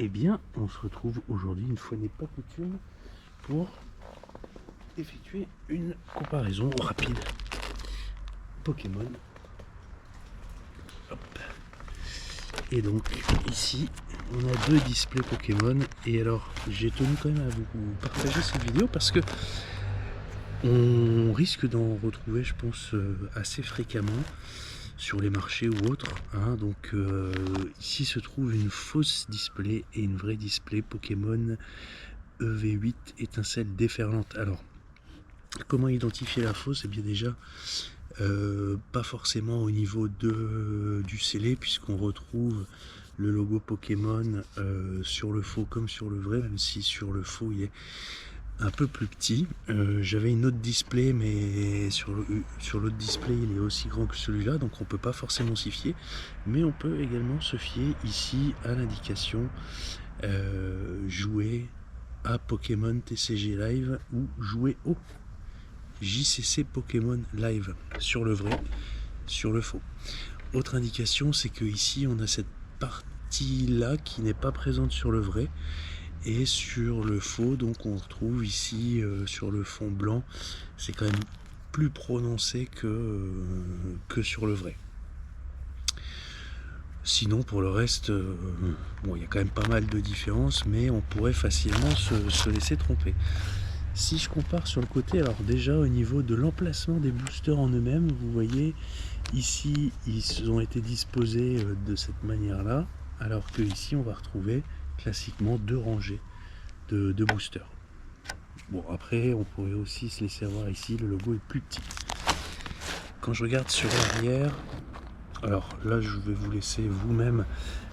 Eh bien, on se retrouve aujourd'hui, une fois n'est pas coutume, pour effectuer une comparaison rapide Pokémon. Hop. Et donc ici, on a deux displays Pokémon. Et alors, j'ai tenu quand même à vous partager cette vidéo parce que on risque d'en retrouver, je pense, assez fréquemment sur les marchés ou autres, hein. Donc ici se trouve une fausse display et une vraie display Pokémon EV8 étincelle déferlante. Alors comment identifier la fausse? Et bien déjà pas forcément au niveau du scellé, puisqu'on retrouve le logo Pokémon sur le faux comme sur le vrai, même si sur le faux il est un peu plus petit. J'avais une autre display, mais sur l'autre display il est aussi grand que celui-là, donc on peut pas forcément s'y fier, mais on peut également se fier ici à l'indication jouer à Pokémon TCG Live ou jouer au JCC Pokémon Live sur le vrai, sur le faux. Autre indication, c'est que ici on a cette partie là qui n'est pas présente sur le vrai. Et sur le faux, donc on retrouve ici sur le fond blanc, c'est quand même plus prononcé que sur le vrai. Sinon pour le reste, bon, il y a quand même pas mal de différences, mais on pourrait facilement se laisser tromper. Si je compare sur le côté, alors déjà au niveau de l'emplacement des boosters en eux-mêmes, vous voyez ici ils ont été disposés de cette manière-là, alors que ici on va retrouver classiquement deux rangées de boosters. Bon, après on pourrait aussi se laisser avoir ici, le logo est plus petit. Quand je regarde sur l'arrière, alors là je vais vous laisser vous-même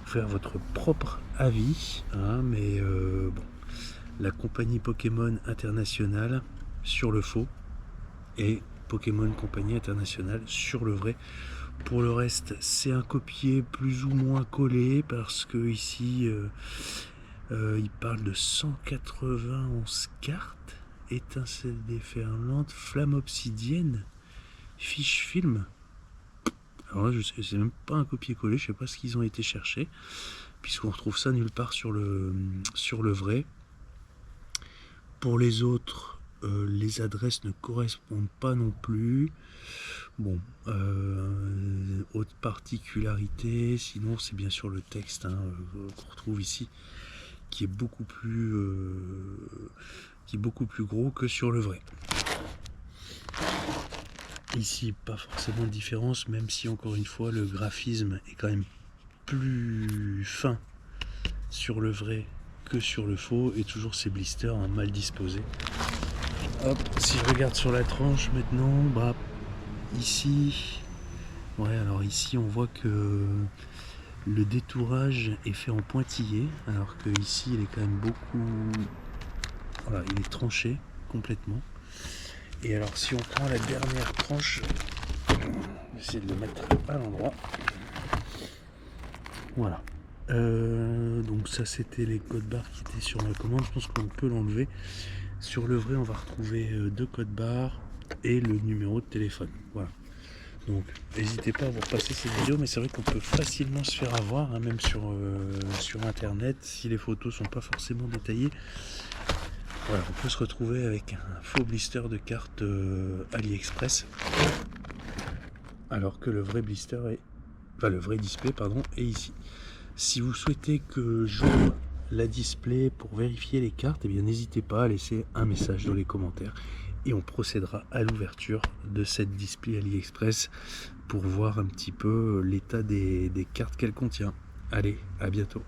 faire votre propre avis, hein, mais bon, la compagnie Pokémon International sur le faux et Pokémon Compagnie Internationale sur le vrai. Pour le reste, c'est un copier plus ou moins collé, parce que ici il parle de 191 cartes, étincelle déferlante, flamme obsidienne, fiche film. Alors là, je sais, c'est même pas un copier-coller, je sais pas ce qu'ils ont été chercher, puisqu'on retrouve ça nulle part sur le vrai. Pour les autres, les adresses ne correspondent pas non plus. Bon, autre particularité, sinon c'est bien sûr le texte, hein, qu'on retrouve ici, qui est beaucoup plus gros que sur le vrai. Ici, pas forcément de différence, même si encore une fois le graphisme est quand même plus fin sur le vrai que sur le faux, et toujours ces blisters, hein, mal disposés. Hop, si je regarde sur la tranche maintenant, bah ici, ouais, alors ici on voit que le détourage est fait en pointillé, alors que ici il est quand même beaucoup, voilà, il est tranché complètement. Et alors si on prend la dernière tranche, j'essaie de le mettre à l'endroit, voilà. Donc ça c'était les codes barres qui étaient sur la commande, je pense qu'on peut l'enlever. Sur le vrai on va retrouver deux codes barres et le numéro de téléphone, voilà. Donc n'hésitez pas à vous repasser cette vidéo, mais c'est vrai qu'on peut facilement se faire avoir, hein, même sur internet, si les photos sont pas forcément détaillées. Voilà, on peut se retrouver avec un faux blister de carte AliExpress, alors que le vrai blister est, enfin le vrai display pardon, est ici. Si vous souhaitez que j'ouvre la display pour vérifier les cartes, eh bien n'hésitez pas à laisser un message dans les commentaires et on procédera à l'ouverture de cette display AliExpress pour voir un petit peu l'état des cartes qu'elle contient. Allez, à bientôt.